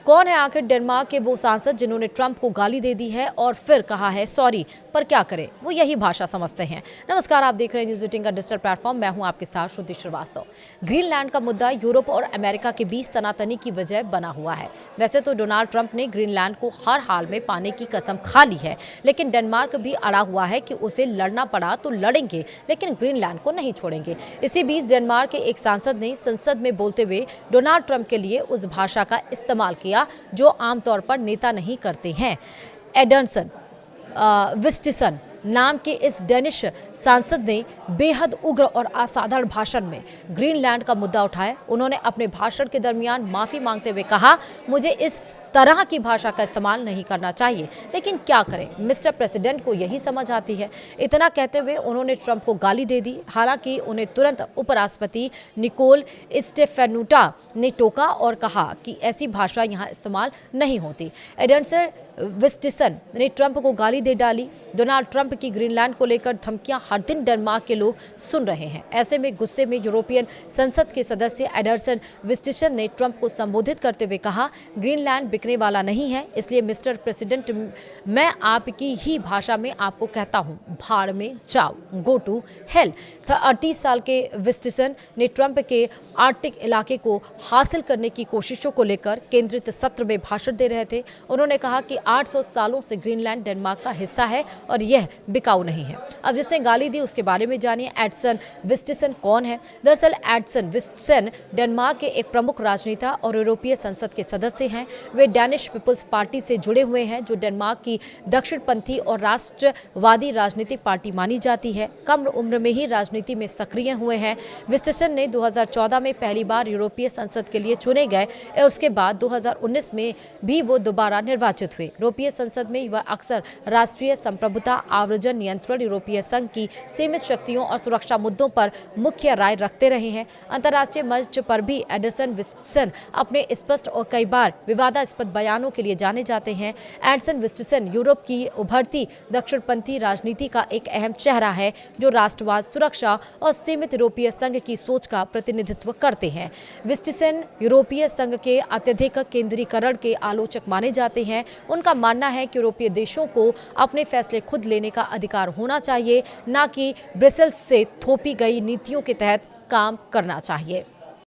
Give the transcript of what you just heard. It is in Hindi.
कौन है आखिर डेनमार्क के वो सांसद जिन्होंने ट्रंप को गाली दे दी है और फिर कहा है सॉरी, पर क्या करें, वो यही भाषा समझते हैं। नमस्कार, आप देख रहे हैं न्यूज़ 18 का डिजिटल प्लेटफॉर्म। मैं हूं आपके साथ श्रुति श्रीवास्तव। ग्रीनलैंड का मुद्दा यूरोप और अमेरिका के बीच तनातनी की वजह बना हुआ है। वैसे तो डोनाल्ड ट्रंप ने ग्रीनलैंड को हर हाल में पाने की कसम खा ली है, लेकिन डेनमार्क भी अड़ा हुआ है कि उसे लड़ना पड़ा तो लड़ेंगे, लेकिन ग्रीनलैंड को नहीं छोड़ेंगे। इसी बीच डेनमार्क के एक सांसद ने संसद में बोलते हुए डोनाल्ड ट्रंप के लिए उस भाषा का इस्तेमाल किया जो आमतौर पर नेता नहीं करते हैं। एडर्सन विस्टिसन नाम के इस डेनिश सांसद ने बेहद उग्र और असाधारण भाषण में ग्रीनलैंड का मुद्दा उठाया। उन्होंने अपने भाषण के दरमियान माफी मांगते हुए कहा, मुझे इस तरह की भाषा का इस्तेमाल नहीं करना चाहिए, लेकिन क्या करें, मिस्टर प्रेसिडेंट को यही समझ आती है। इतना कहते हुए उन्होंने ट्रंप को गाली दे दी। हालांकि उन्हें तुरंत उपराष्ट्रपति निकोल स्टेफेनुटा ने टोका और कहा कि ऐसी भाषा यहां इस्तेमाल नहीं होती। एडर्सन विस्टिसन ने ट्रंप को गाली दे डाली। डोनाल्ड ट्रंप की ग्रीनलैंड को लेकर धमकियां हर दिन डेनमार्क के लोग सुन रहे हैं। ऐसे में गुस्से में यूरोपियन संसद के सदस्य एडर्सन विस्टिसन ने ट्रंप को संबोधित करते हुए कहा, ग्रीनलैंड बिकने वाला नहीं है, इसलिए मिस्टर प्रेसिडेंट मैं आपकी ही भाषा में आपको कहता हूं, भाड़ में जाओ, गो टू हेल। 38 साल के विस्टिसन ने ट्रंप के आर्कटिक इलाके को हासिल करने की कोशिशों को लेकर केंद्रित सत्र में भाषण दे रहे थे। उन्होंने कहा कि 800 सालों से ग्रीनलैंड डेनमार्क का हिस्सा है और यह बिकाऊ नहीं है। अब जिसने गाली दी उसके बारे में जानिए। एडर्सन विस्टिसन कौन है? दरअसल एडर्सन विस्टिसन डेनमार्क के एक प्रमुख राजनेता और यूरोपीय संसद के सदस्य हैं। वे डैनिश पीपल्स पार्टी से जुड़े हुए हैं, जो डेनमार्क की दक्षिणपंथी और राष्ट्रवादी राजनीतिक पार्टी मानी जाती है। कम उम्र में ही राजनीति में सक्रिय हुए हैं। विस्टिसन ने 2014 में पहली बार यूरोपीय संसद के लिए चुने गए और उसके बाद 2019 में भी वो दोबारा निर्वाचित हुए। यूरोपीय संसद में वह अक्सर राष्ट्रीय संप्रभुता, आव्रजन नियंत्रण, यूरोपीय संघ की सीमित शक्तियों और सुरक्षा मुद्दों पर मुख्य राय रखते रहे हैं। अंतर्राष्ट्रीय मंच पर भी एडर्सन विस्टिसन अपने स्पष्ट और कई बार विवादास्पद बयानों के लिए जाने जाते हैं। एडर्सन विस्टिसन यूरोप की उभरती दक्षिणपंथी राजनीति का एक अहम चेहरा है, जो राष्ट्रवाद, सुरक्षा और सीमित यूरोपीय संघ की सोच का प्रतिनिधित्व करते हैं। विस्टिसन यूरोपीय संघ के अत्यधिक केंद्रीकरण के आलोचक माने जाते हैं। उनका मानना है कि यूरोपीय देशों को अपने फैसले खुद लेने का अधिकार होना चाहिए, न कि ब्रसेल्स से थोपी गई नीतियों के तहत काम करना चाहिए।